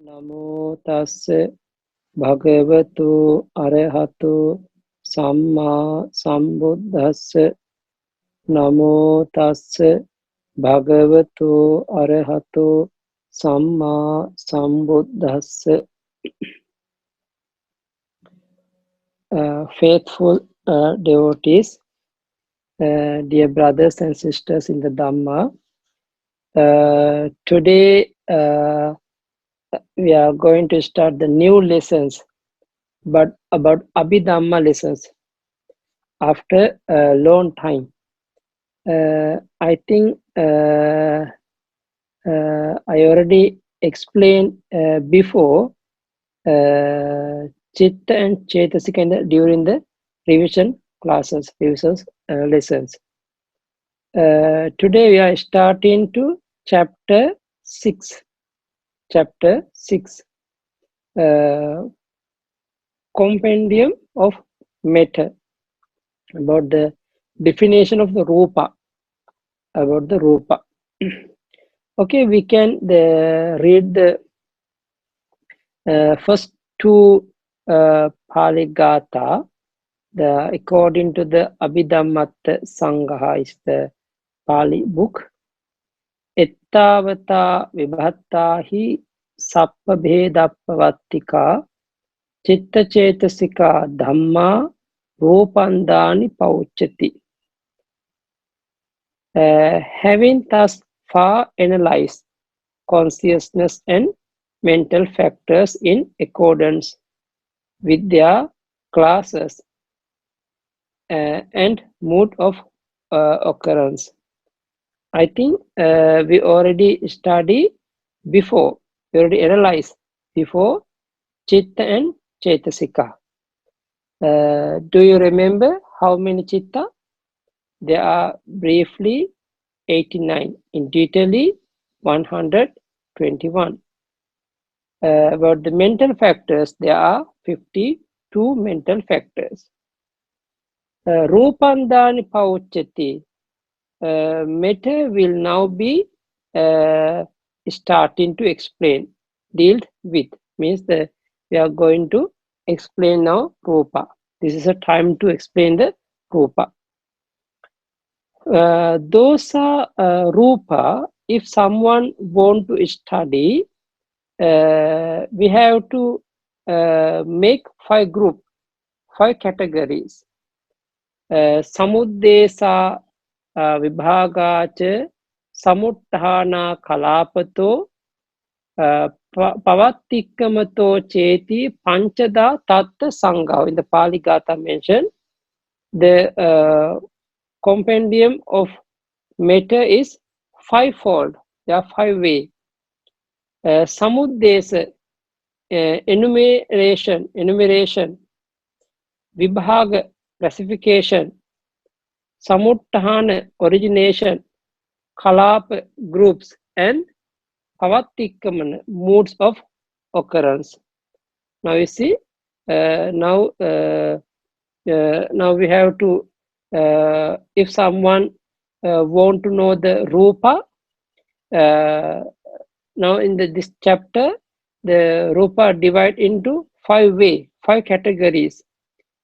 Namo tassa bhagavato arahato samma sambuddhassa. Namo tassa bhagavato arahato samma sambuddhassa. Faithful devotees, dear brothers and sisters in the Dhamma, today we are going to start the new lessons, but about Abhidhamma lessons after a long time. I think I already explained before Chitta and Chetasika during the revision classes, lessons. Today we are starting to chapter 6. Chapter 6. Compendium of matter, about the definition of the RUPA. About the RUPA. Okay, we can read the first two Pali Gatha. According to the Abhidhamma Sangha is the Pali book. Ettavata vibhattahi sappa bhedappavatika chitta chetasika dhamma rupandani pauchati. Having thus far analyzed consciousness and mental factors in accordance with their classes and mode of occurrence, I think we already studied before, we already analyzed before Chitta and Chetasika. Do you remember how many Chitta? There are briefly 89, in detail 121. About the mental factors, there are 52 mental factors. Rupandani pauchati. Matter will now be starting to explain, deal with, means that we are going to explain now Rupa. This is a time to explain the Rupa. Those are Rupa. If someone want to study, we have to make 5 groups, 5 categories. Samuddesa vibhagacha samuttahana kalapato pavattikkamato cheti panchada tatta sangha. In the Pali Gatha mentioned, the compendium of matter is 5-fold. There are 5 ways. Samuddesa, enumeration, vibhaga, classification, samuttahana, origination, kalapa, groups, and pavattikkamana, modes of occurrence. Now you see, now we have to, if someone want to know the Rupa, now in this chapter, the Rupa divide into 5 ways, 5 categories.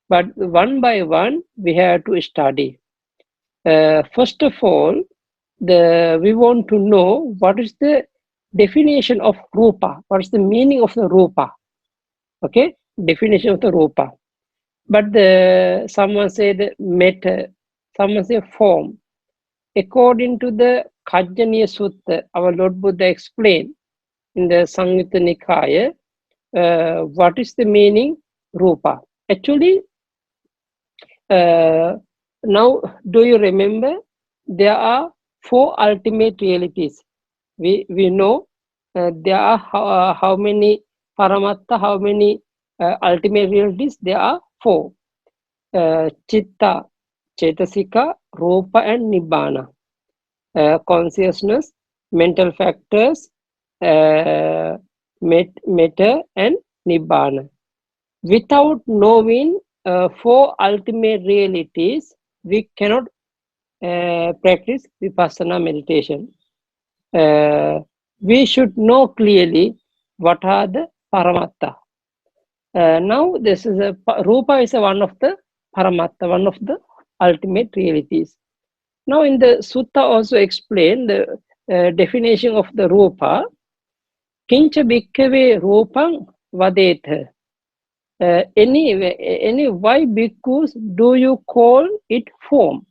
But one by one, we have to study. First of all, we want to know what is the definition of Rupa, what is the meaning of the Rupa. Okay, definition of the Rupa. But someone said matter, someone said form. According to the Kajjaniya Sutta, our Lord Buddha explained in the Samyutta Nikaya, what is the meaning Rupa. Actually, now do you remember there are 4 ultimate realities. We know there are how many paramatta, how many ultimate realities. There are 4: Chitta, Chetasika, Rupa, and Nibbana. Consciousness, mental factors, matter, and Nibbana. Without knowing 4 ultimate realities, we cannot practice Vipassana meditation. We should know clearly what are the paramatta. Now this is a rupa is one of the paramatta, one of the ultimate realities. Now in the sutta also explain the definition of the rupa. Kincha bhikkhave rupam vadetha. Any why bhikkhus do you call it form?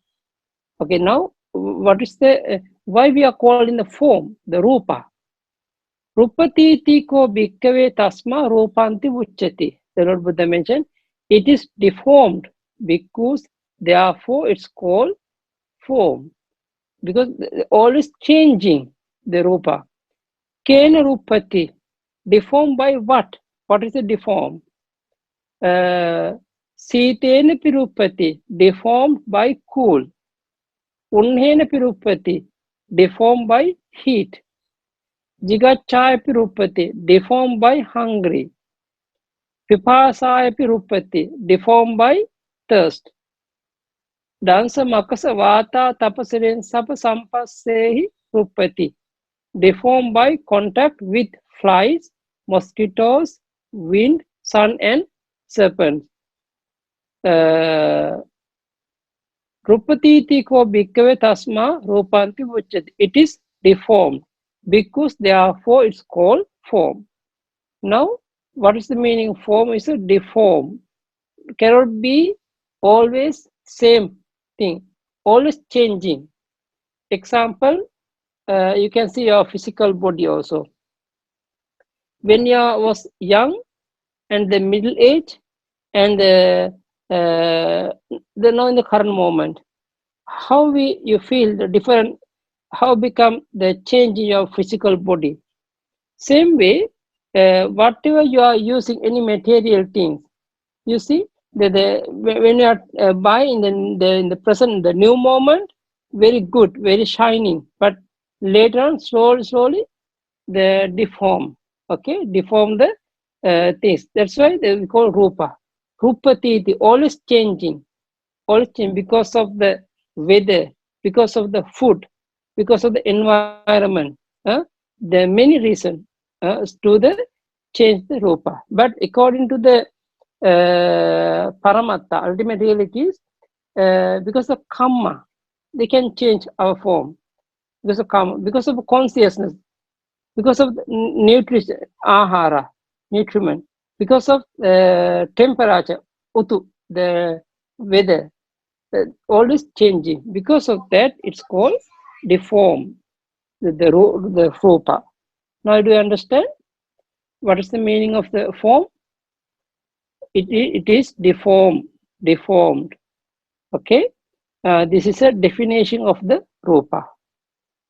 Okay, now what is the why we are calling the form, the rupa? Rupatiti ko bhikkhave tasma rupanti uchati. The Lord Buddha mentioned it is deformed because therefore it's called form, because all is changing the rupa. Kena rupati, deformed by what? What is the deform? Sitena pirupati, deformed by cool. Unhena pirupati, deformed by heat. Jigachaya pirupati, deformed by hungry. Pipasaya pirupati, deformed by thirst. Dansa makasa vata tapasiren sapa sampasehi rupati, deformed by contact with flies, mosquitoes, wind, sun, and serpents. Rupatiti ko bhikkhave tasma rupanti uchati. It is deformed because therefore it's called form. Now, what is the meaning of form? Is a deform. Cannot be always same thing, always changing. Example, you can see your physical body also. When you was young and the middle age and the now in the current moment, how you feel the different, how become the change in your physical body. Same way, whatever you are using, any material things, you see when you are buying in the present, the new moment, very good, very shining, but later on slowly they deform. Okay, deform the things. That's why they call rupa. Rupati, always changing, because of the weather, because of the food, because of the environment. There are many reasons to the change the rupa. But according to the paramatta, ultimate realities, because of karma, they can change our form. Because of karma, because of consciousness, because of nutrition, ahara, nutriment, because of temperature, utu, the weather, always changing. Because of that, it's called deform, the rupa. Now, do you understand what is the meaning of the form? It is deformed. Okay, this is a definition of the rupa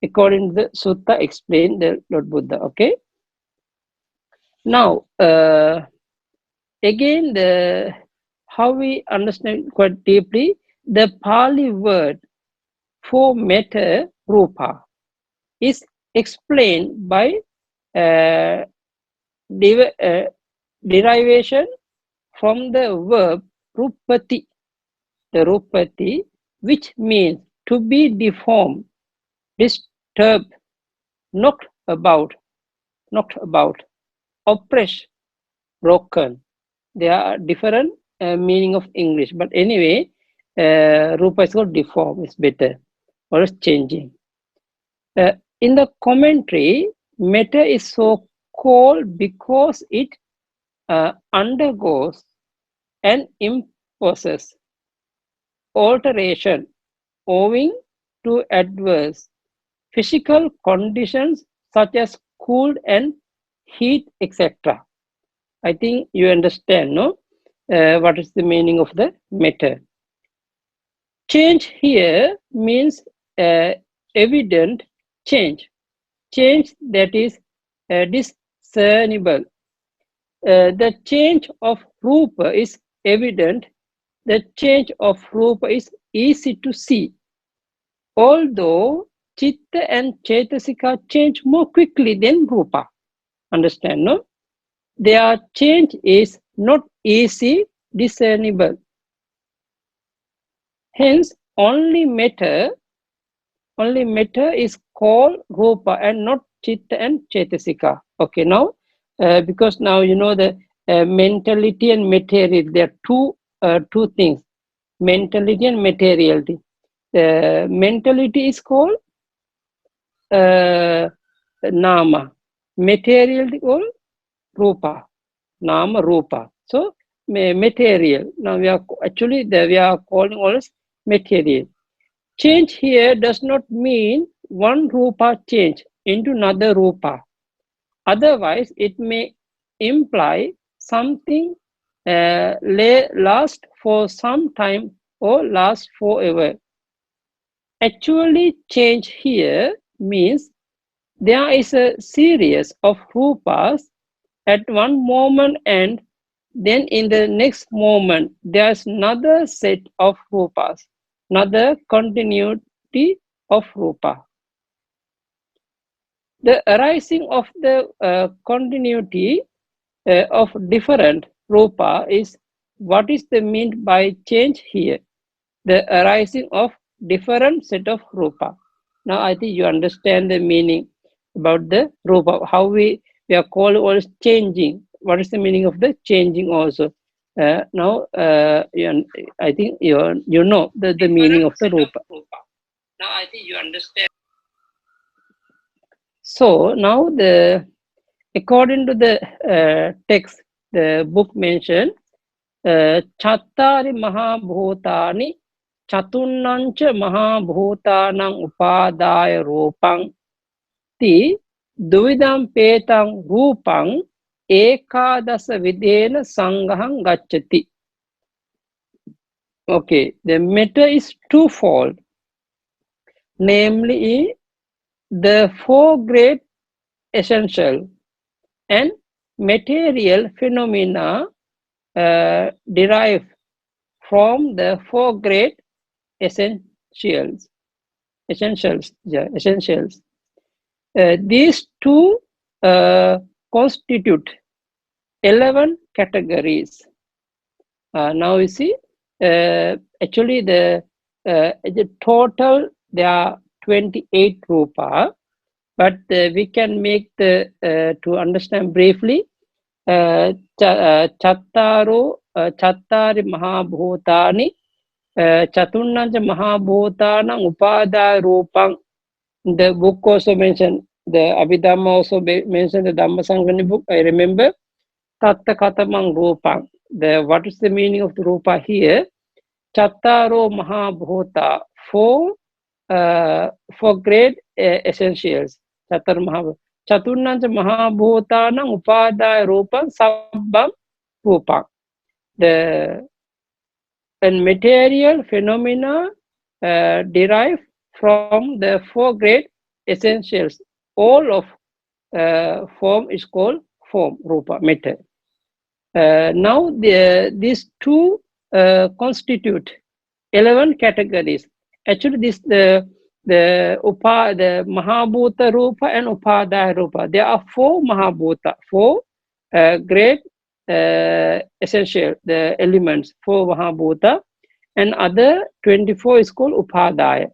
according to the sutta explained the Lord Buddha. Okay. Now, again, how we understand quite deeply the Pali word for matter, rupa, is explained by derivation from the verb rupati, the rupati, which means to be deformed, disturbed, knocked about, oppressed, broken. There are different meaning of English, but anyway, rupa is called deform, is better, or is changing. In the commentary, matter is so called because it undergoes and imposes alteration owing to adverse physical conditions such as cold and heat, etc. I think you understand, no? What is the meaning of the matter? Change here means evident change that is discernible. The change of rupa is evident. The change of rupa is easy to see. Although chitta and cetasika change more quickly than rupa. Understand, no? Their change is not easy discernible. Hence, only matter is called rupa and not chitta and cetasika. Okay, now because now you know the mentality and material. There are two things: mentality and materiality. Mentality is called nama. Materiality called rupa. Nama rupa. So material. Now we are actually we are calling all as material. Change here does not mean one rupa change into another rupa. Otherwise, it may imply something last for some time or last forever. Actually, change here means there is a series of rupas at one moment, and then in the next moment there's another set of rupas, another continuity of rupa. The arising of the continuity of different rupa is what is the mean by change here. The arising of different set of rupa. Now I think you understand the meaning about the rupa, how we are called always changing. What is the meaning of the changing also? Now I think you know the meaning of the rupa. Now I think you understand. So now according to the text, the book mentioned Chattari Mahabhutani Chatunnancha Mahabhutanang Upadaya Rupang Ti Duvidam Petang Rupang Ekadasa Videna Sangahang Gachati. Okay, the matter is twofold, namely the four great essential and material phenomena derive from the four great essentials. These two constitute 11 categories. Now you see, actually the total there are 28 rupa, but we can make the to understand briefly. Chattari Mahabhutani Chatunnanja Mahabhutanang Upadaya Rupang. The book also mentioned, the Abhidhamma also mentioned, the Dhammasangani book, I remember. Tatta Katamang Rupang. What is the meaning of the rupa here? Chattaro Mahabhuta, four great essentials. Chattar Mahabhuta. Chatunnanja Mahabhutanang Upadaya Rupang Sabbam Rupang. And material phenomena derive from the four great essentials. All of form is called form, rupa, matter. Now these two constitute 11 categories. Actually, the Mahabhuta Rupa and Upadaya Rupa. There are four Mahabhuta, four great essential, the elements, four Mahabhuta, and other 24 is called Upadaya.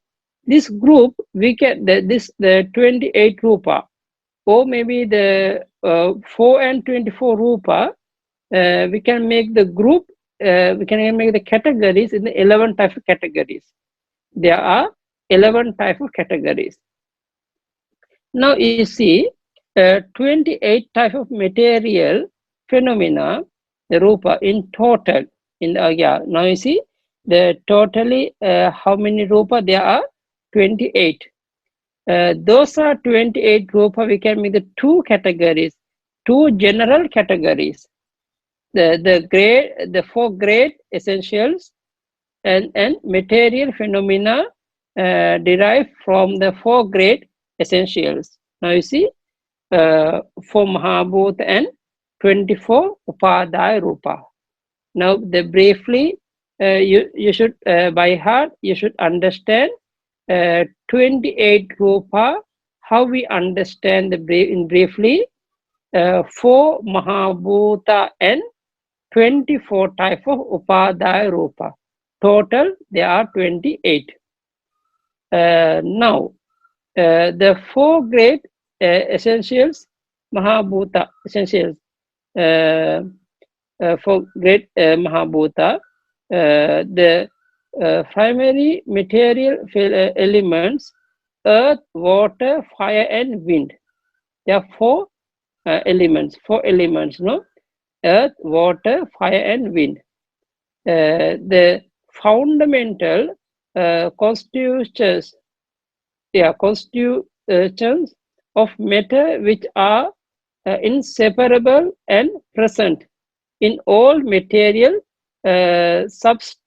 This group, we get the 28 Rupa, or maybe the 4 and 24 Rupa, we can make the group, we can make the categories in the 11 type of categories. There are 11 type of categories. Now you see 28 type of material phenomena, the rupa in total. Now you see the totally how many rupa there are? 28. Those are 28 rupa. We can make the two categories, two general categories. The four great essentials and material phenomena derived from the four great essentials. Now you see 4 Mahabhuta and 24 Upadaya Rupa. Now briefly you should by heart you should understand 28 Rupa. How we understand in briefly 4 Mahabhuta and 24 type of Upadaya Rupa. Total there are 28. Now the four great essentials Mahabhuta essentials. For great Mahabhuta, the primary material elements: earth, water, fire, and wind. There are four elements, no? Earth, water, fire, and wind. The fundamental constitutions of matter, which are inseparable and present in all material substance.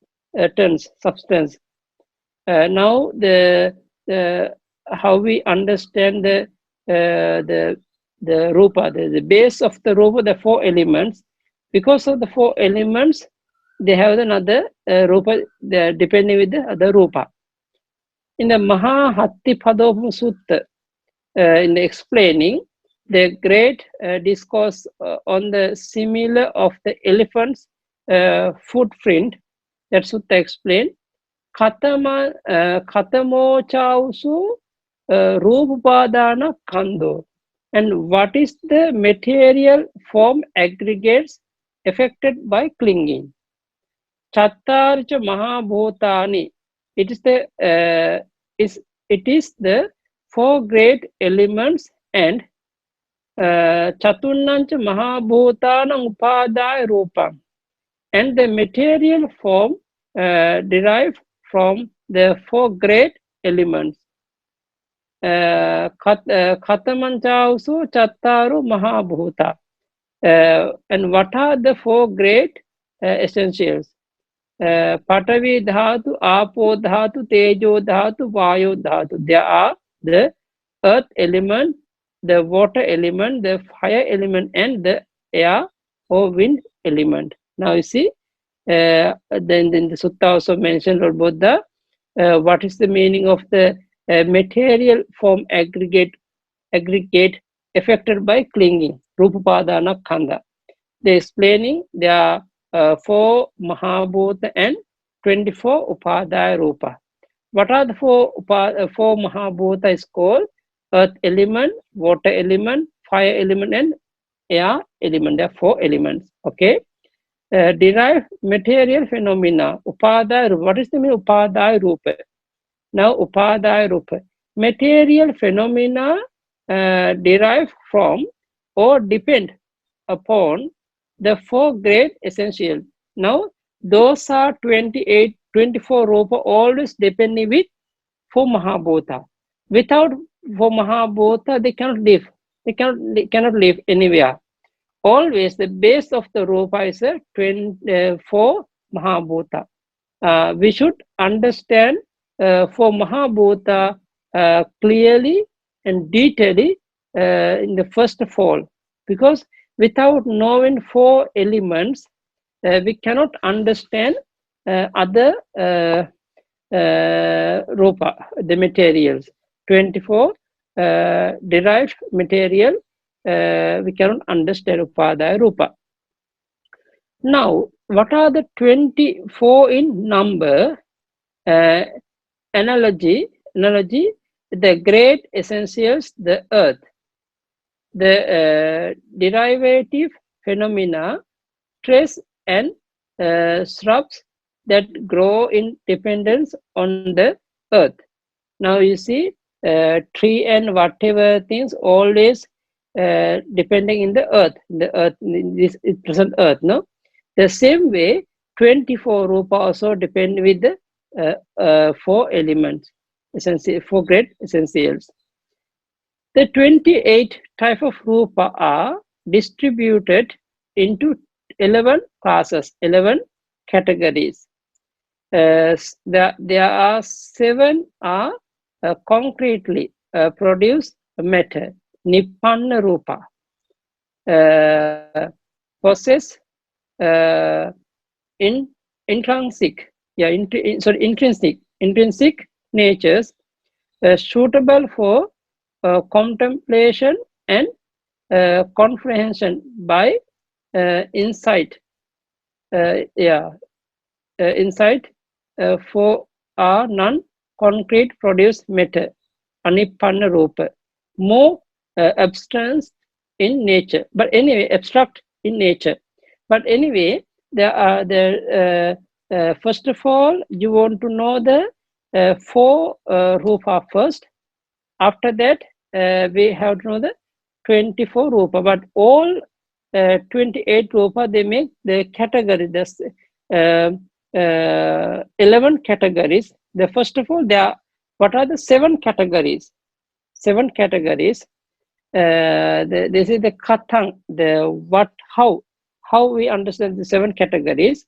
Now, the how we understand the rupa, the base of the rupa, the four elements. Because of the four elements, they have another rupa, depending with the other rupa. In the Maha Hatti Padopam Sutta, in the explaining the great discourse on the similar of the elephant's footprint, that Sutta explained, Katamo Chausu Rupadana Kando. And what is the material form aggregates affected by clinging? Chattarcha Mahabhutani. It is the four great elements, and Chatunnancha Mahabhutanam Upadaya Rupam, and the material form derived from the four great elements. Katamanchausu Chattaru Mahabhuta. And what are the four great essentials? Patavi dhatu, Apo dhatu, Tejo dhatu, Vayu dhatu. There are the earth element, the water element, the fire element, and the air or wind element. Now you see, then the Sutta also mentioned about the what is the meaning of the material form aggregate affected by clinging, Rupapadana Khanda. They explaining there are 4 Mahabhuta and 24 Upadaya Rupa. What are the four Mahabhuta is called? Earth element, water element, fire element, and air element. There are 4 elements. Okay. Derived material phenomena. Upadaya Rupa. What is the meaning of Upadaya Rupa? Now, Upadaya Rupa. Material phenomena derived from or depend upon the 4 great essentials. Now, those are 24 Rupa, always depending with 4 Mahabhuta. Without 4 Mahabhuta, they cannot live. They cannot live anywhere. Always the base of the Rupa is a 4 Mahabhuta. We should understand 4 Mahabhuta clearly and detailedly in the first of all, because without knowing 4 elements, we cannot understand other Rupa, the materials. 24 derived material, we cannot understand Upadaya Rupa. Now, what are the 24 in number? Analogy, the great essentials, the earth, the derivative phenomena, trees and shrubs that grow in dependence on the earth. Now you see, tree and whatever things always depending in the earth, in this present earth. No, the same way 24 Rupa also depend with the 4 elements, essentially 4 great essentials. The 28 type of Rupa are distributed into 11 classes, 11 categories. There are 7 are concretely produced matter, Nippanna Rupa, possess intrinsic natures suitable for contemplation and comprehension by insight. Insight for are non-concrete produced matter, Anippanna Rupa. More abstract in nature. But anyway, abstract in nature. But anyway, there are first of all, you want to know the four rupa first. After that, we have to know the 24 rupa. But all 28 rupa, they make the category. That's 11 categories. The first of all, what are the 7 categories? 7 categories. This is the katang, the what, how we understand the 7 categories.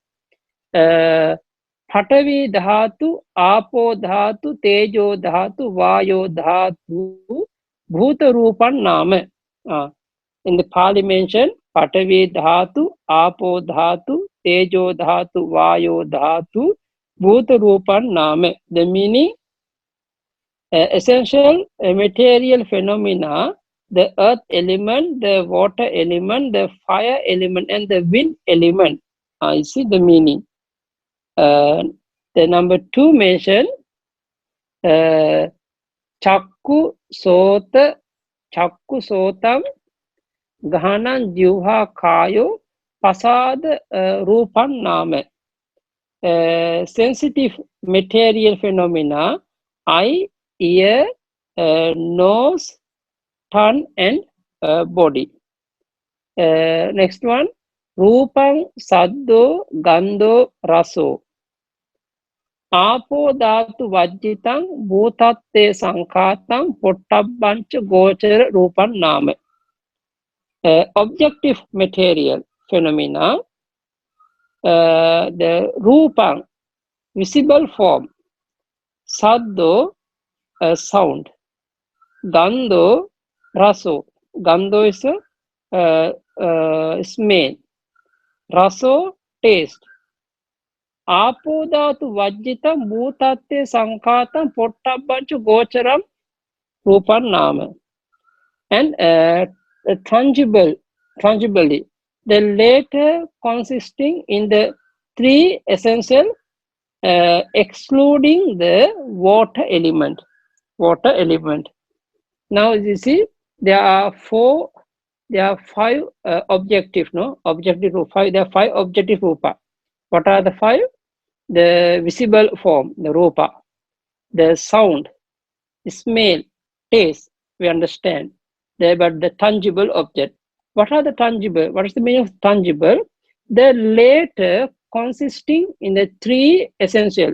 Patavi dhatu, apo dhatu, tejo dhatu, vayo dhatu, bhuta rupan nama. In the Pali mentioned, Patavi dhatu, apo dhatu, tejo dhatu, vayo dhatu, bhuta rupan nama. The meaning, essential material phenomena, the earth element, the water element, the fire element, and the wind element. You see the meaning. The number 2 mentioned, chakku sotam, gahanam jivha kayo, pasada rupan nama. Sensitive material phenomena, eye, ear, nose, tongue, and body. Next one, rupang, saddo, gando, raso. Apo dhatu vajjitang, bhutatte sankatang, pottabbancha gochara rupan nama. Objective material phenomena, the rupang, visible form, saddo, sound, gando, raso. Gando is a smell, raso, taste. Apo dhatu vajjitam, bhutatte sankhatam, pottabbancha gocharam rupan nama. And tangibly, the latter consisting in the 3 essential, excluding the water element. Now you see, there are 5 objective, no? Objective rupa. There are 5 objective rupa. What are the 5? The visible form, the rupa, the sound, smell, taste, we understand. But the tangible object. What are the tangible? What is the meaning of tangible? The latter consisting in the 3 essential,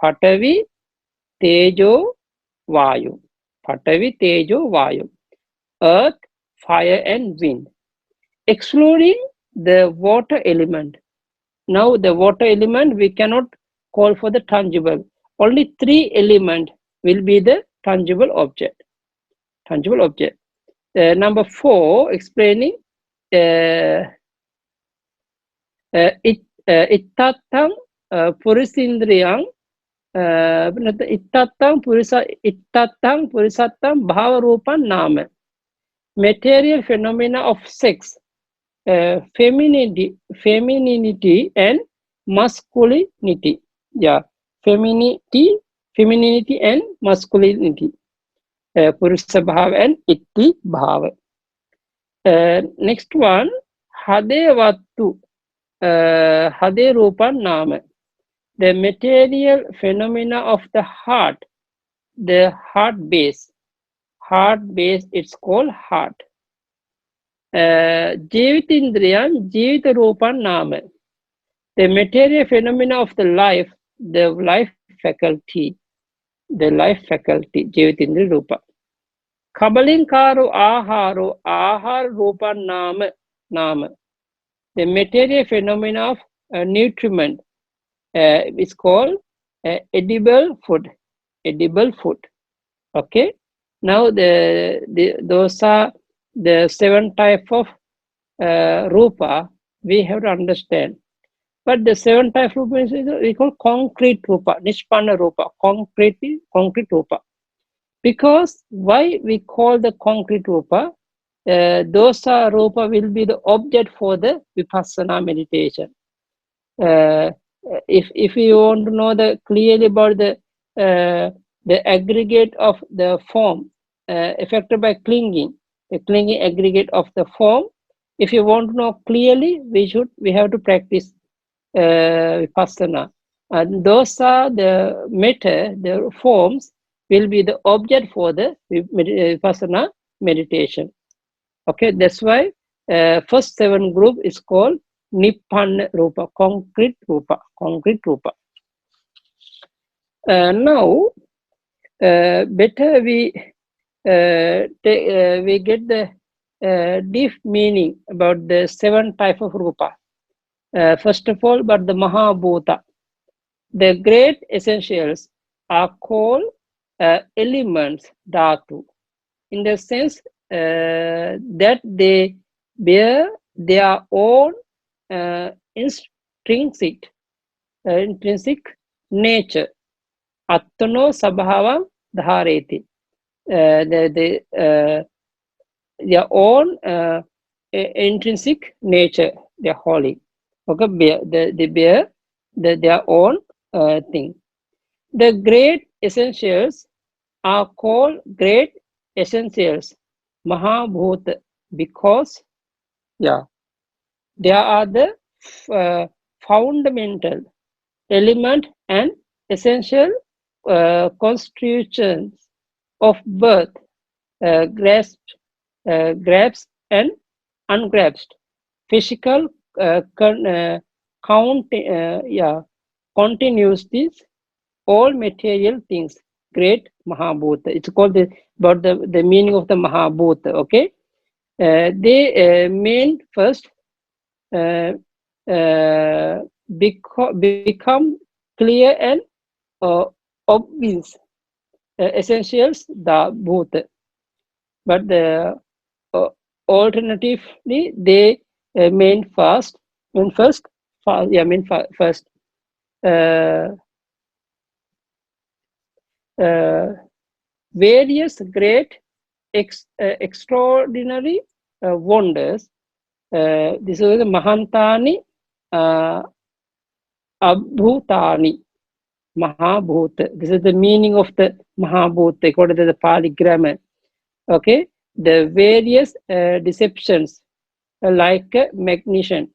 Patavi, Tejo, Vayu. Patavi, Tejo, Vayu. Earth, fire, and wind. Excluding the water element. Now the water element, we cannot call for the tangible. Only 3 elements will be the tangible object. Number 4, explaining ittattam purisindriyam, ittattam purisattam bhavarupan nama. Material phenomena of sex, femininity and masculinity. Yeah, femininity and masculinity. Purusha bhava and itti bhava. Next one, hade vattu, hade rupan nama. The material phenomena of the heart, the heart base. It's called heart. Jivitindriyan, jivita rupan nama. The material phenomena of the life faculty. The life faculty, jivitindriya rupa. Kabalinkaro ahar rupan nama. The material phenomena of nutriment is called edible food. Okay. Now those are the 7 type of rupa we have to understand. But the 7 type of rupa is we call concrete rupa, nishpanna rupa, concrete rupa. Because why we call the concrete rupa? Dosa rupa will be the object for the vipassana meditation. If you want to know clearly about the aggregate of the form affected by clinging, the clinging aggregate of the form. If you want to know clearly, we have to practice vipassana. And those are the matter, the forms will be the object for the vipassana meditation. Okay, that's why first 7 group is called Nippanna Rupa, concrete Rupa, concrete Rupa. Now, better we get the deep meaning about the 7 type of Rupa. First of all, but the Mahabhuta, the great essentials are called elements, dhatu, in the sense that they bear their own intrinsic nature. Attano sabhavam dhareti. Their own intrinsic nature, they are holy. Okay, they bear their own thing. The great essentials are called great essentials, Mahabhuta, because they are the fundamental element and essential constitutions of birth, grasped and ungrasped, physical continuities, all material things, great Mahabhuta. It's called about the meaning of the Mahabhuta. Okay, they mean first become clear and obvious essentials, the bhuta. But alternatively, they mean first. Various great extraordinary wonders. This is the Mahantani Abhutani, Mahabhuta. This is the meaning of the Mahabhuta according to the Pali grammar. Okay, the various deceptions like magnesium.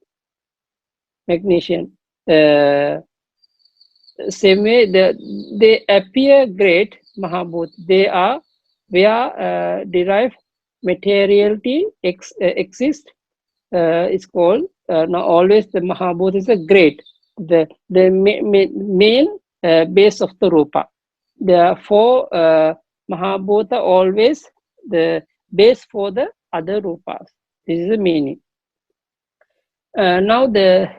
Same way, they appear great Mahabhut. They are where derived materiality exists. It's called now always the Mahabhut is a great, the main base of the Rupa. Therefore, Mahabhuta always the base for the other Rupas. This is the meaning. Now the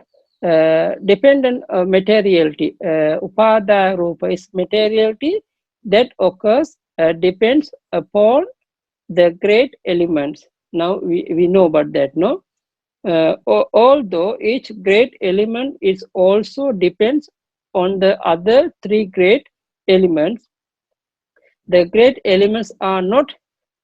dependent materiality, Upada Rupa is materiality that occurs, depends upon the great elements. Now we know about that, no? Although each great element is also depends on the other 3 great elements, the great elements are not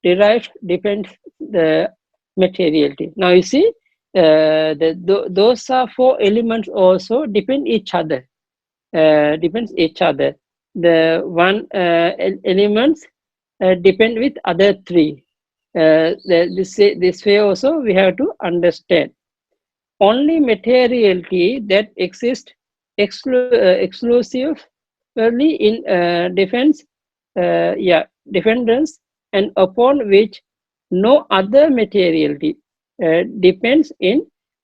derived, depend the materiality. Now you see, those are 4 elements also depend each other. Depends each other. The one elements depend with other 3. This way also we have to understand. Only materiality that exists exclusively in dependence, and upon which no other materiality depends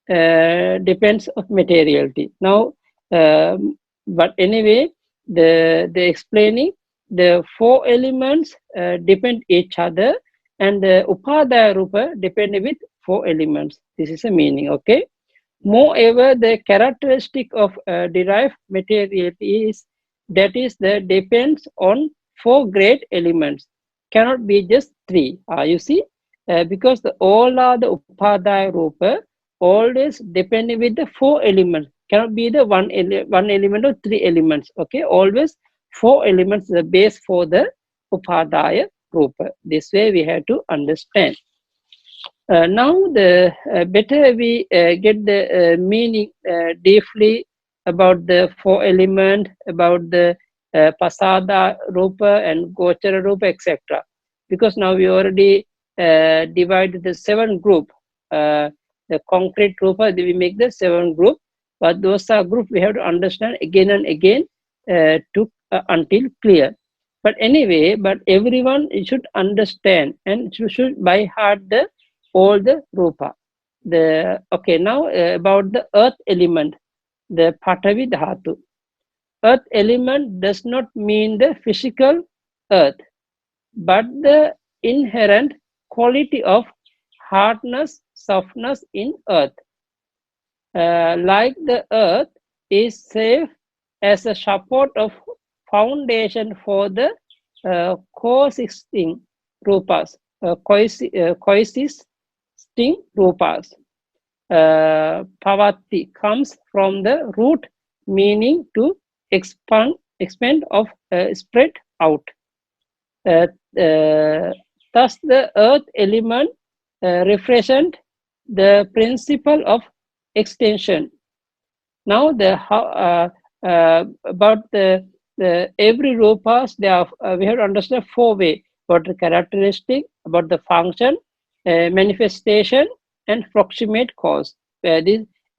of materiality. Now, but anyway, the explaining the 4 elements depend each other, and the Upadaya Rupa depend with 4 elements. This is the meaning. Okay. Moreover, the characteristic of derived materiality is that the depends on 4 great elements. Cannot be just 3. You see, because all are the Upadaya Rupa, always depending with the 4 elements. Cannot be the one element or 3 elements. Okay, always 4 elements the base for the Upadaya Rupa. This way we have to understand. Now the better we get the meaning deeply about the 4 elements, about the Pasada Rupa and Gochara Rupa, etc. Because now we already divide the 7 group. The concrete rupa, we make the 7 group, but those are group we have to understand again and again until clear. But anyway, but everyone should understand and should by heart all the rupa. Okay, now about the earth element, the Patavi Dhatu. Earth element does not mean the physical earth, but the inherent quality of hardness, softness in earth. Like the earth is safe as a support of foundation for the coexisting rupas, coexisting rupas. Pavati comes from the root meaning to expand of spread out. Thus the earth element represent the principle of extension. Now about the every rupas, we have to understand 4 ways about the characteristic, about the function, manifestation, and proximate cause.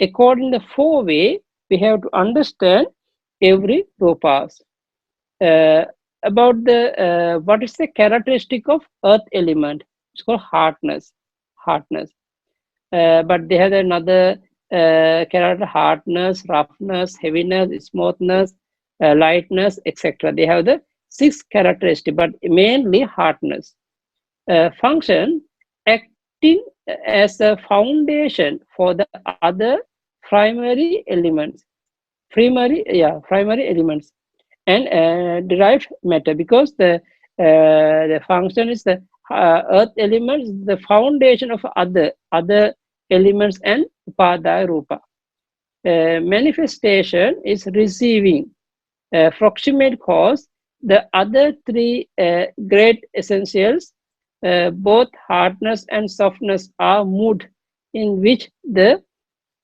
According to the 4 ways, we have to understand every rupas. About the what is the characteristic of earth element? It's called hardness. But they have another character: hardness, roughness, heaviness, smoothness, lightness, etc. They have the 6 characteristics, but mainly hardness. Function: acting as a foundation for the other primary elements. Primary elements and derived matter, because the function is the earth elements, the foundation of other elements and upadaya rupa. Manifestation is receiving. Proximate cause, the other 3 great essentials, both hardness and softness, are mood in which the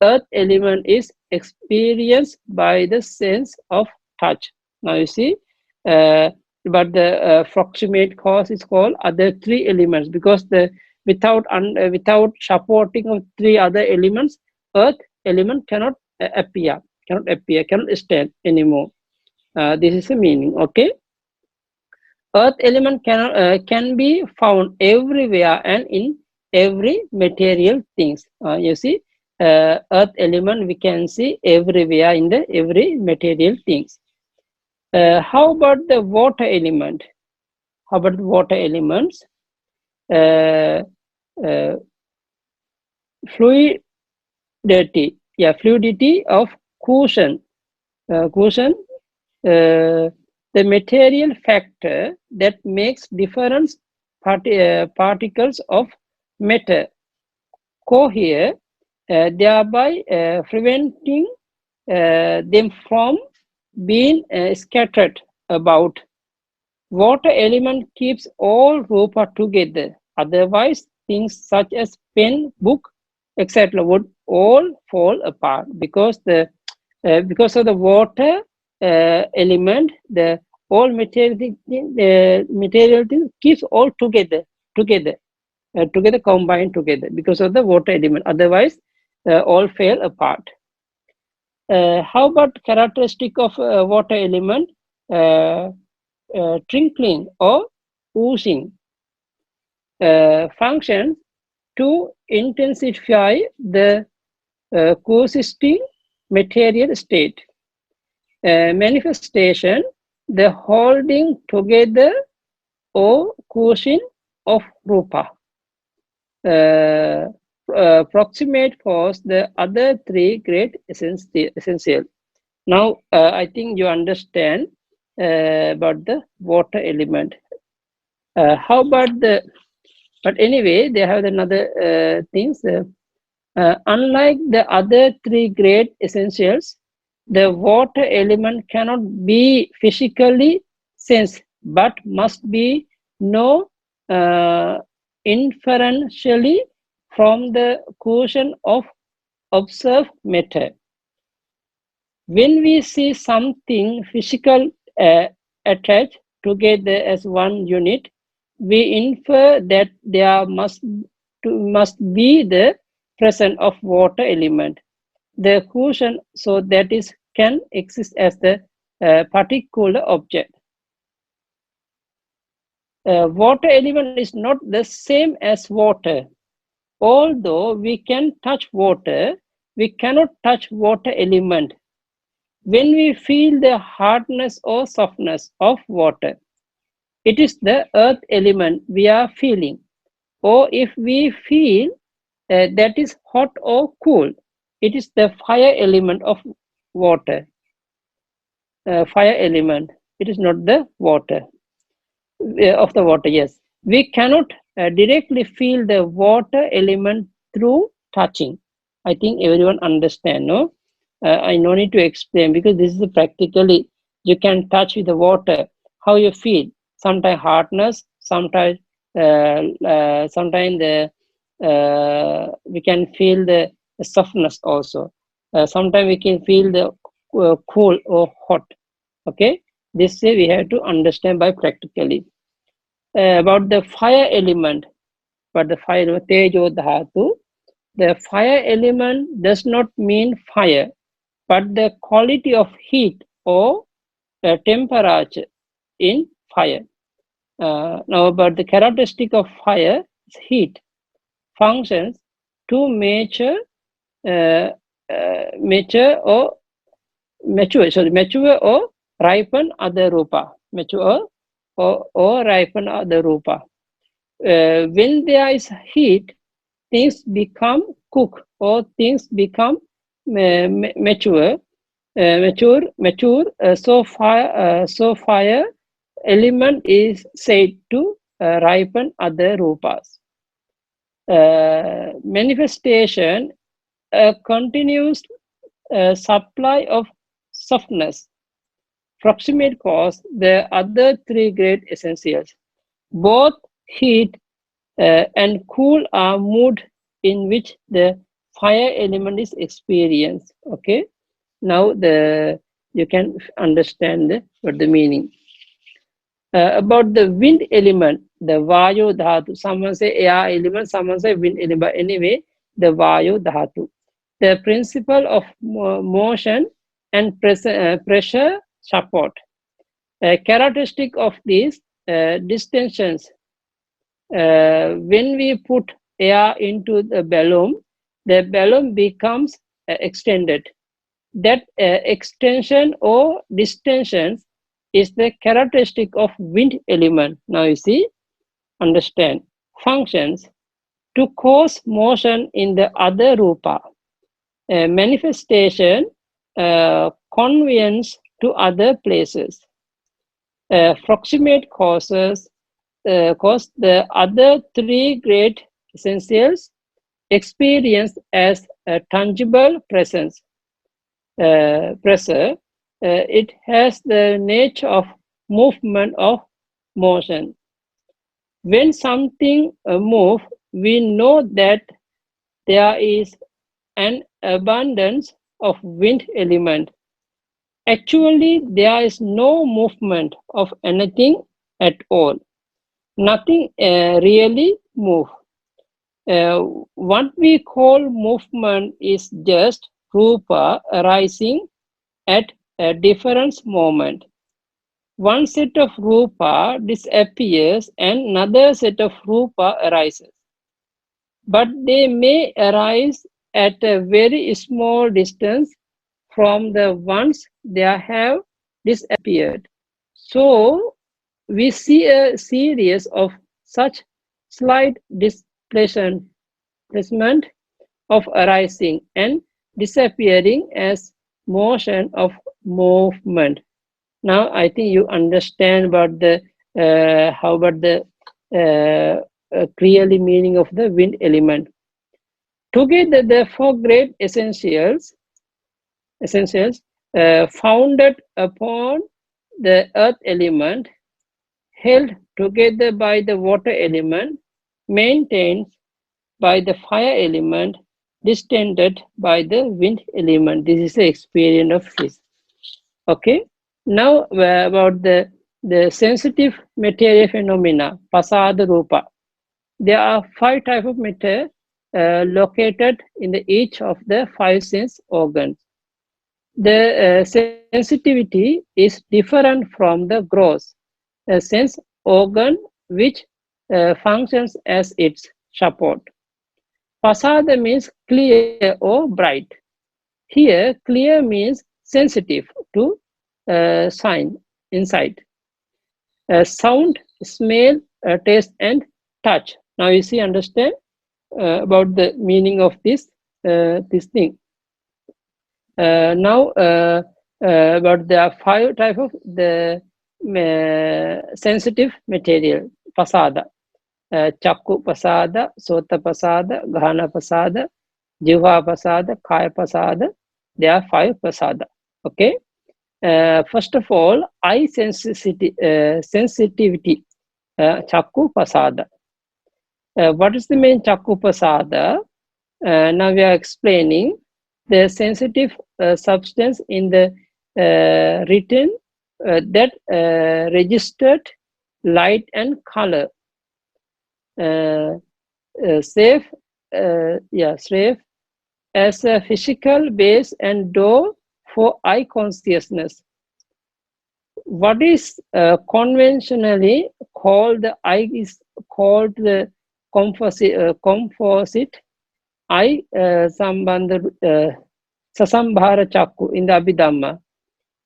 earth element is experienced by the sense of touch. Now you see, but the proximate cause is called other 3 elements, because without supporting of 3 other elements, earth element cannot appear, cannot stand anymore. This is the meaning. Okay. Earth element can be found everywhere and in every material things. You see, earth element we can see everywhere in the every material things. How about the water element? How about water elements? Fluidity, fluidity of cushion. The material factor that makes different particles of matter cohere, thereby preventing them from being scattered about. Water element keeps all rupa together. Otherwise, things such as pen, book, etc. would all fall apart, because of the water element, the all material thing keeps all together combined together because of the water element. Otherwise, all fail apart. How about characteristic of water element? Trickling or oozing. Function to intensify the coexisting material state. Manifestation, the holding together or cushion of rupa. Proximate cause, the other 3 great essential. Now I think you understand about the water element. How about but anyway, they have another things. Unlike the other 3 great essentials, the water element cannot be physically sensed, but must be known inferentially from the cushion of observed matter. When we see something physical attached together as one unit, we infer that there must be the presence of water element. The cushion, so that is, can exist as the particular object. Water element is not the same as water. Although we can touch water, we cannot touch water element. When we feel the hardness or softness of water, it is the earth element we are feeling. Or if we feel that is hot or cool, it is the fire element of water. Fire element, it is not the water. Of the water, yes. We cannot directly feel the water element through touching. I think everyone understand, no? I no need to explain, because this is practically, you can touch with the water, how you feel. Sometimes hardness, sometimes the we can feel the softness also. Sometimes we can feel the cool or hot. Okay, this way we have to understand by practically. About the fire element, but the fire tejo dhatu, the fire element does not mean fire, but the quality of heat or temperature in fire. Now about the characteristic of fire is heat, functions to mature or ripen other rupa, mature or ripen other rupa. When there is heat, things become cooked or things become mature. So fire element is said to ripen other rupas. Manifestation, a continuous supply of softness, proximate cause, the other three great essentials. Both heat and cool are mood in which the fire element is experienced. Okay, now you can understand what the meaning. About the wind element, the vayu dhatu. Someone say air element, someone say wind element. Anyway, the vayu dhatu. The principle of motion and pressure support. Characteristic of these distensions. When we put air into the balloon becomes extended. That extension or distension is the characteristic of wind element. Now you see, understand. Functions to cause motion in the other rupa. Manifestation, conveyance to other places. Proximate causes, cause the other three great essentials experience as a tangible presence. Pressure, it has the nature of movement of motion. When something moves, we know that there is an abundance of wind element. Actually, there is no movement of anything at all. Nothing really moves. What we call movement is just rupa arising at a different moment. One set of rupa disappears and another set of rupa arises. But they may arise at a very small distance from the ones they have disappeared. So we see a series of such slight displacement of arising and disappearing as motion of movement. Now I think you understand about the how about the clearly meaning of the wind element. Together, the four great essentials founded upon the earth element, held together by the water element, maintained by the fire element, distended by the wind element. This is the experience of his. Okay. Now about the the sensitive material phenomena, pasada rupa. There are 5 types of matter located in each of the 5 sense organs. The sensitivity is different from the gross sense organ, which functions as its support. Pasada means clear or bright. Here, clear means sensitive to sign, insight. Sound, smell, taste, and touch. Now you see, understand about the meaning of this thing. Now, but there are 5 types of the sensitive material, pasada. Chakku pasada, sota pasada, ghana pasada, jiva pasada, kaya pasada. There are 5 pasada. Okay. First of all, eye sensitivity, chakku pasada. What is the main chakku pasada? Now we are explaining the sensitive substance in the retina that registered light and color. Safe as a physical base and door for eye consciousness. What is conventionally called the eye is called the composite eye sasambhara chakku in the Abhidhamma.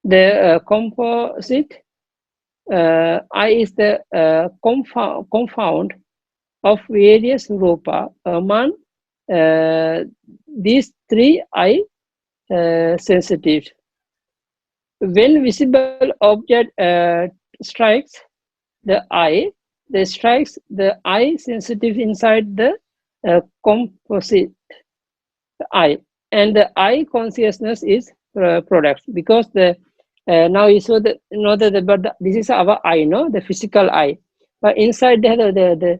The composite eye is the confound of various rupa among these 3 eye sensitive. When visible object strikes the eye, strikes the eye sensitive inside the composite eye, and the eye consciousness is products, because the now you saw the know that but this is our eye, no, the physical eye, but inside the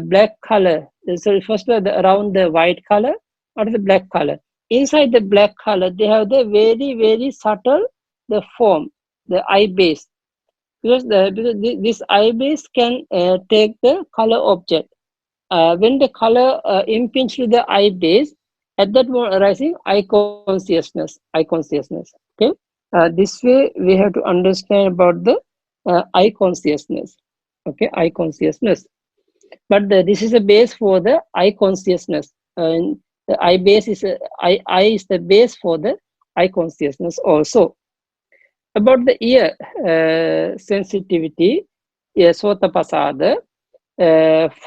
black color. So first around the white color or the black color. Inside the black color, they have the very subtle the form, the eye base, because this eye base can take the color object. When the color impinge to the eye base, at that moment arising eye consciousness. Okay, this way we have to understand about the eye consciousness. Okay, eye consciousness. But this is a base for the eye consciousness. The eye base is eye is the base for the eye consciousness also. About the ear sensitivity, sota pasada,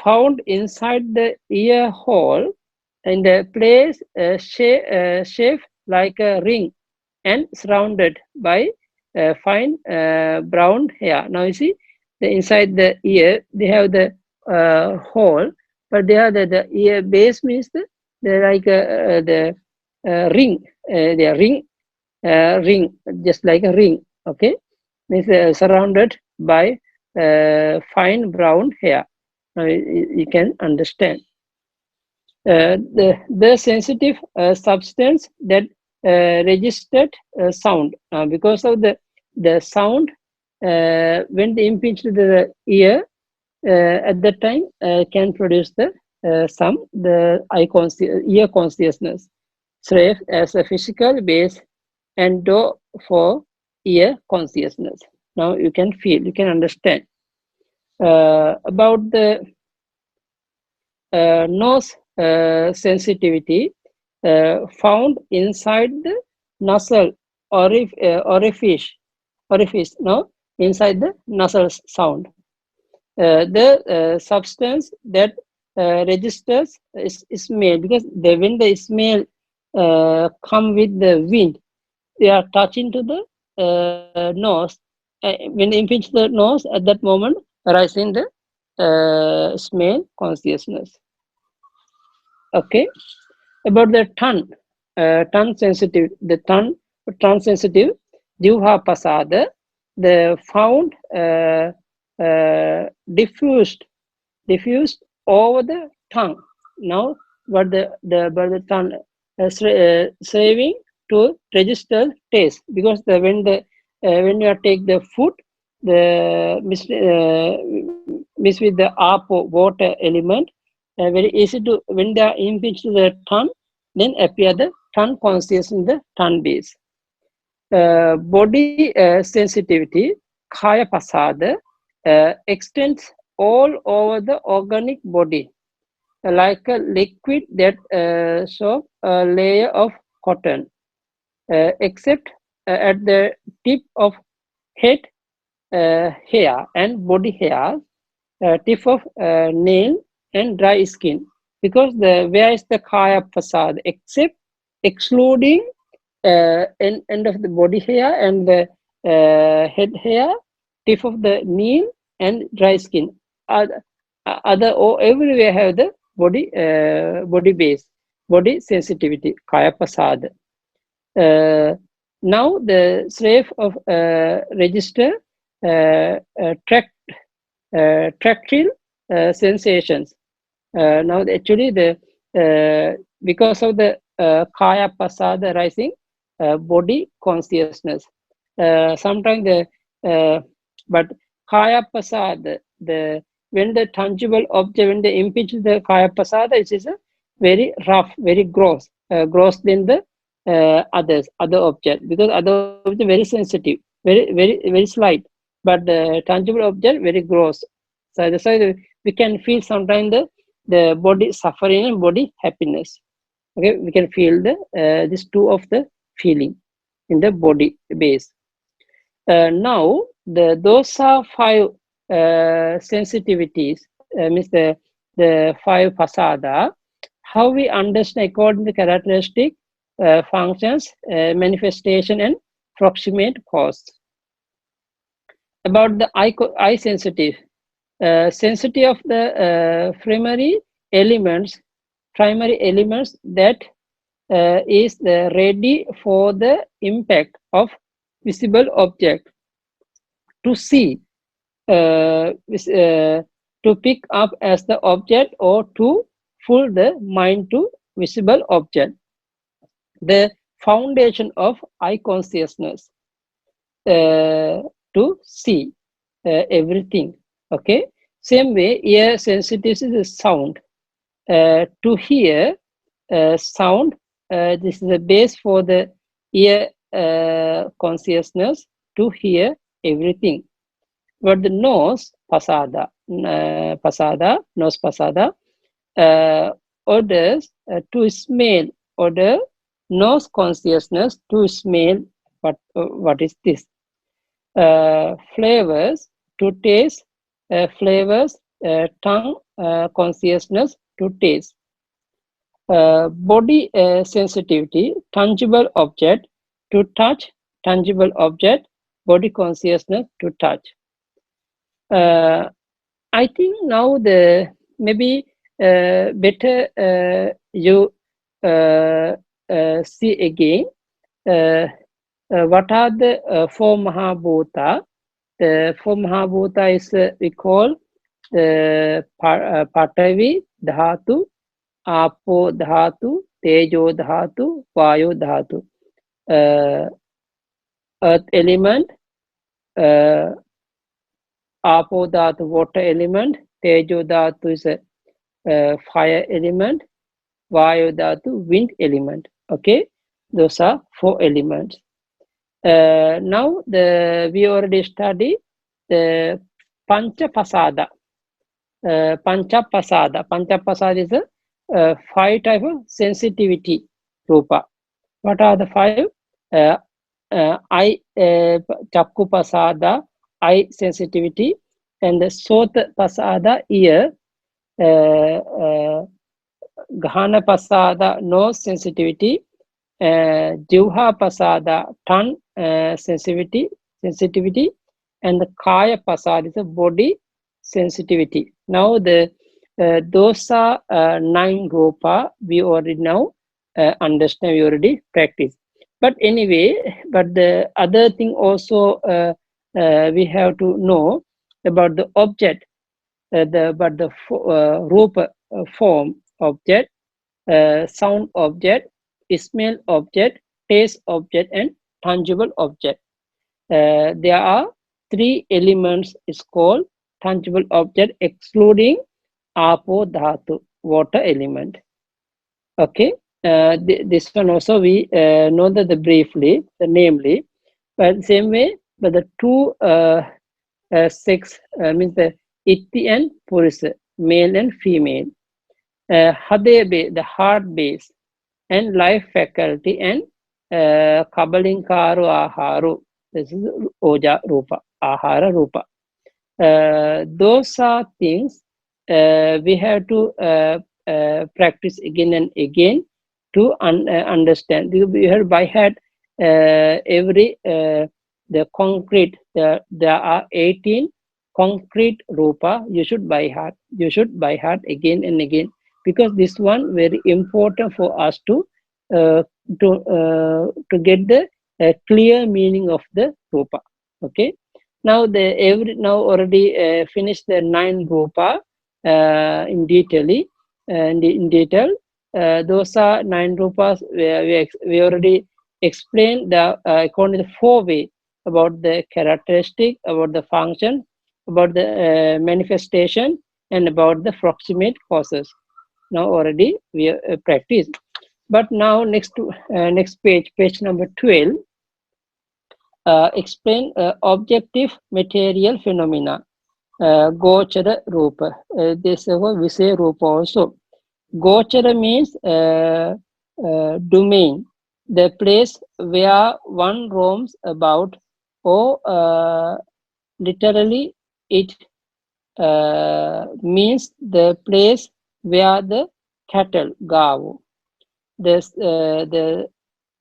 found inside the ear hole in the place shaped like a ring and surrounded by fine brown hair. Now you see, inside the ear they have the hole, but they are the ear base means the like the ring, the ring, just like a ring. Okay, means surrounded by fine brown hair. Now you can understand the sensitive substance that registered sound, because of the sound when they impinge to the ear at that time can produce the ear consciousness, serve as a physical base and door for ear consciousness. Now you can feel, you can understand about the nose sensitivity found inside the nasal orifice. No, inside the nasal sound. The substance that registers is smell, because when the smell come with the wind, they are touching to the nose. When they impinge the nose, at that moment arising the smell consciousness. Okay, about the tongue sensitive, the tongue sensitive, jivha pasada, the found diffused over the tongue. Now, but the tongue saving to register taste, because when you take the food, the mix with the APO water element, very easy to, when they are impinged to the tongue, then appear the tongue consciousness in the tongue base. Body sensitivity, kaya pasada, extends all over the organic body, like a liquid that soaks a layer of cotton, except at the tip of head hair and body hair, tip of nail and dry skin. Because where is the kaya pasada, except excluding end of the body hair and the head hair, tip of the nail and dry skin. Other or everywhere have the body base, body sensitivity, kaya pasada. Now the slave of register tactile sensations. Now actually the because of the kaya pasada rising, body consciousness. Sometimes but kaya pasada, when the tangible object, when they impinge the kaya pasada, it is a very rough, very gross than the other object, because other object very sensitive, very slight, but the tangible object very gross. So that's why we can feel sometimes the body suffering and body happiness. Okay, we can feel these two of the feeling in the body base. Now those are five sensitivities, means the five pasada. How we understand according to characteristic, functions, manifestation, and proximate cause. About the eye sensitive, sensitive of the primary elements that is ready for the impact of visible object, to see, to pick up as the object, or to pull the mind to visible object. The foundation of eye consciousness, to see everything. Okay, same way ear sensitivity is sound, to hear sound. This is the base for the ear consciousness, to hear everything. But the nose pasada, nose pasada, orders to smell, order nose consciousness to smell what is this. Flavors, to taste flavors, tongue consciousness to taste. Body sensitivity, tangible object to touch, tangible object, body consciousness to touch. I think now the maybe better you see again what are the four Mahabhuta. The four Mahabhuta is we call Patavi Dhatu, Apo Dhatu, Tejo Dhatu, Vayu Dhatu. Earth element, Apo Dhatu water element, Tejo Dhatu is a fire element, Vayu Dhatu wind element. Okay, those are four elements. Now we already studied the Pancha Pasada. Pancha Pasada is a five type of sensitivity rupa. What are the five? Eye Chakku Pasada, eye sensitivity, and the Sota Pasada, ear, Ghana Pasada, nose sensitivity, Jivha Pasada, tongue sensitivity, and the Kaya Pasada is a body sensitivity. Now those are 9 rupa we already now understand, we already practice. But anyway, but the other thing also we have to know about the object, rupa form object, sound object, smell object, taste object, and tangible object. There are three elements is called tangible object, excluding Apo Dhatu, water element. Okay, this one also we know that the briefly, namely, but same way, but the two sex means the Itti and Purisa, male and female. Hadebe, the heart base, and life faculty, and Kabalinkaru Aharu. This is Oja Rupa, Ahara Rupa. Those are things we have to practice again and again to understand. We have by heart every the concrete. There are 18 concrete rupa. You should by heart. You should by heart again and again, because this one very important for us to get the clear meaning of the rupa. Okay. Now now already finished the 9 rupa in detail. In detail, those are 9 rupas where we already explained the according to the 4 way about the characteristic, about the function, about the manifestation, and about the proximate causes. Now already we practiced. But now next page, page number 12. Explain objective material phenomena. Gochara Rupa. This is what we say Rupa also. Gochara means domain, the place where one roams about, or literally it means the place where the cattle, gavu. The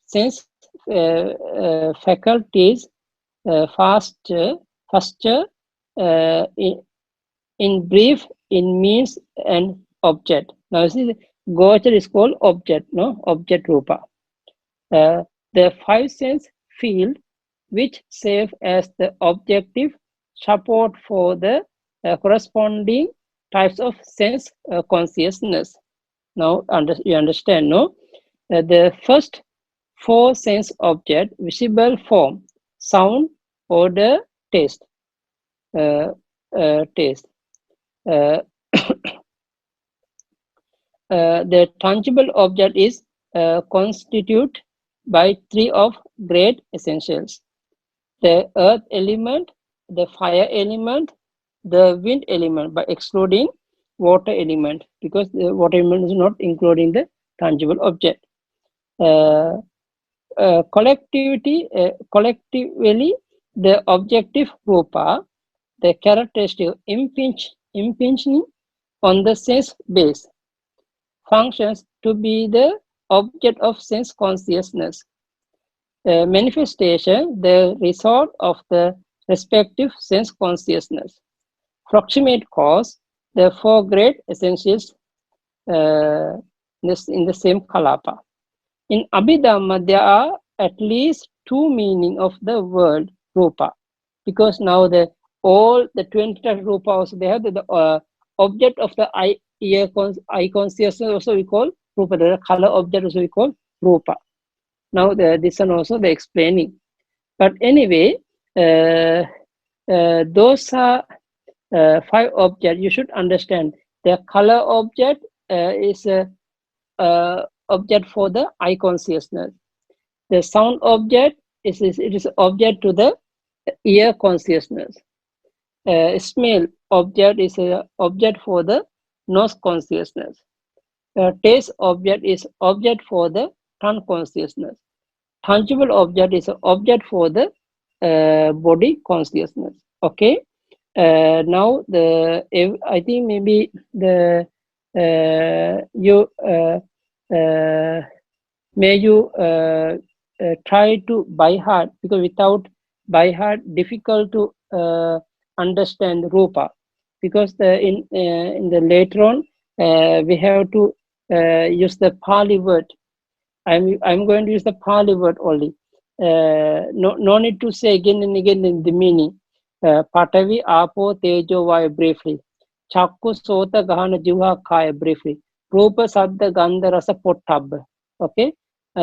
sense faculties faster in brief, in means and object. Now see, gochar is called object, no, object rupa. The 5 sense field which serve as the objective support for the corresponding types of sense consciousness. Now you understand, no? The first 4 sense object, visible form, sound, odor, taste. Taste. The tangible object is constituted by 3 of great essentials: the earth element, the fire element, the wind element, by excluding water element, because the water element is not including the tangible object. Collectively, the objective rupa, the characteristic impinging on the sense base, functions to be the object of sense consciousness. Manifestation, the result of the respective sense consciousness. Proximate cause, the 4 great essentials in the same kalapa. In Abhidhamma, there are at least 2 meanings of the word rupa, because now all the 20 rupa also, they have the object of the eye consciousness also we call rupa. The color object also we call rupa. Now this one also the explaining. But anyway, those are 5 objects. You should understand the color object is a object for the eye consciousness. The sound object it is object to the ear consciousness. Smell object is a object for the nose consciousness. Taste object is object for the tongue consciousness. Tangible object is an object for the body consciousness. Okay. Now I think maybe may you try to by heart, because without by heart difficult to understand rupa, because in the later on we have to use the Pali word. I'm going to use the Pali word only. No need to say again and again in the meaning. Patavi, Apo, Tejo, Vaya briefly. Chakku, Sota, Gahana, Jiva, Kaya briefly. Rupa, Sabda, Gandha, Rasa, Pottabha. Okay.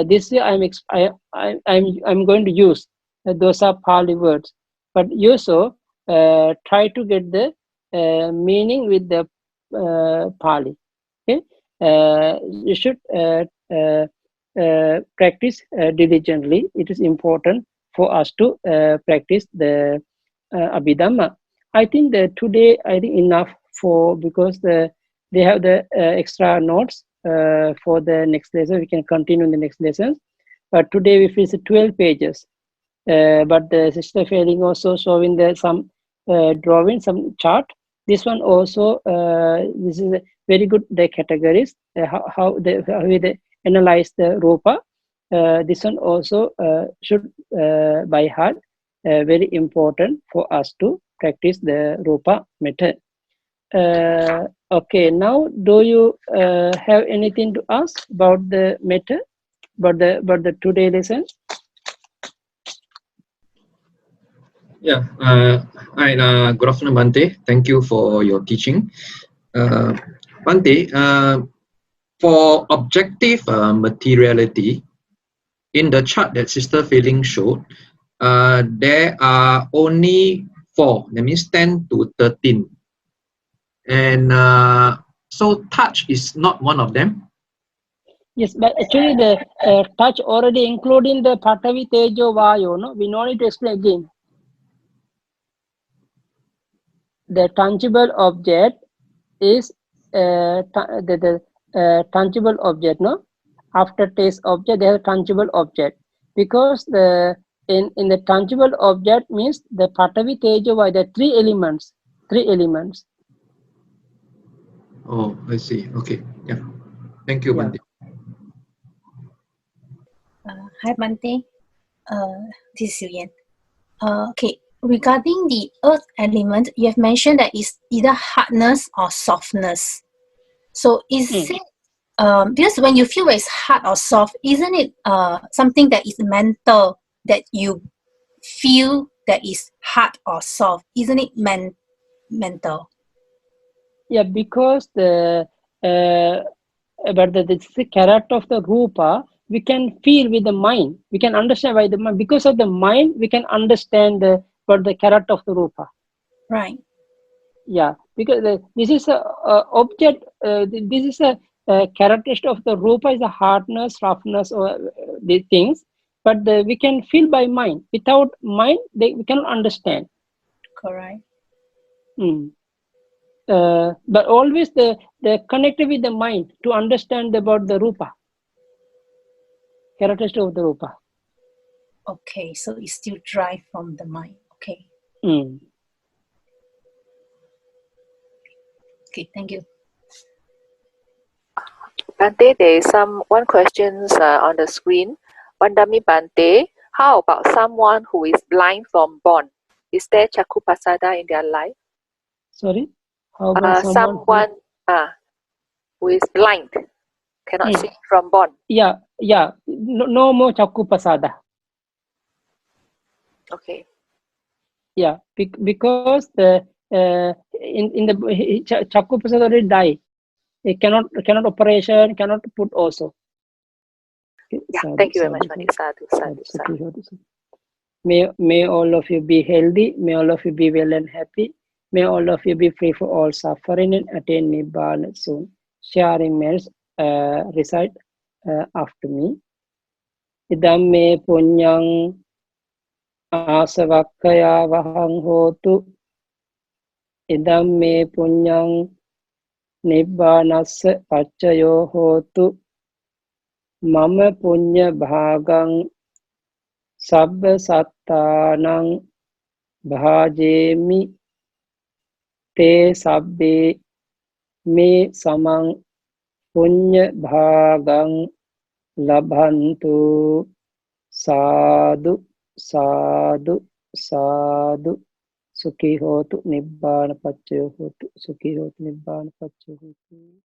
This way I'm going to use those are Pali words. But also try to get the meaning with the Pali. Okay, you should practice diligently. It is important for us to practice the Abhidhamma. I think that today I think enough for, because they have the extra notes for the next lesson. We can continue in the next lesson. But today we finished 12 pages. But the sister failing also showing the some drawing, some chart. This one also, this is a very good, the categories, how they analyze the Rupa. This one also should by heart, very important for us to practice the Rupa method. Okay, now do you have anything to ask about the method, about the today lesson? Yeah. Hi. Good afternoon, Bante. Thank you for your teaching. Bante, for objective materiality, in the chart that Sister Feeling showed, there are only 4. That means 10 to 13. And so touch is not one of them. Yes, but actually the touch already including the Patavi Tejo Vayu, no? We no need to explain again. The tangible object is the tangible object, no? After taste object, there is tangible object. Because the in the tangible object means the Patavi Tejo Vayu, the 3 elements. 3 elements. Oh, I see. Okay. Yeah. Thank you, Bante. Hi, Bante. This is Yuyan. Okay, regarding the earth element, you have mentioned that it's either hardness or softness. So is it, because when you feel it's hard or soft, isn't it something that is mental, that you feel that is hard or soft? Isn't it mental? Yeah, because the but the character of the Rupa, we can feel with the mind. We can understand by the mind. Because of the mind, we can understand about the character of the Rupa. Right. Yeah, because this is a object. This is a characteristic of the Rupa is a hardness, roughness, or these things. But we can feel by mind. Without mind, we cannot understand. Correct. But always the connected with the mind to understand about the Rupa, characteristic of the Rupa. Okay, so it's still drive from the mind. Okay. Okay, thank you. Bante, there is one question on the screen. Vandami Bante, how about someone who is blind from born? Is there Chakupasada in their life? Sorry? How about someone who is blind, cannot see from born? Yeah. No more Chakupasada. Okay. Yeah, because the in the Chakupasada already die. It cannot operation, cannot put also. Okay, yeah, thank you very much, Mani. Sadhu. May all of you be healthy. May all of you be well and happy. May all of you be free for all suffering and attain Nibbana soon. Sharing means recite after me. Idhamme punyang asavakkaya vahang hotu. Idhamme punyang Nibbanassa paccayo hotu. Mama punya bhagang sabba sattanang bhajemi te sabbe me samang punya bhagang labhantu. Sadhu sadhu sadhu. Sukhi hotu nibbana paccayo hotu. Sukhi hotu nibbana paccayo hotu.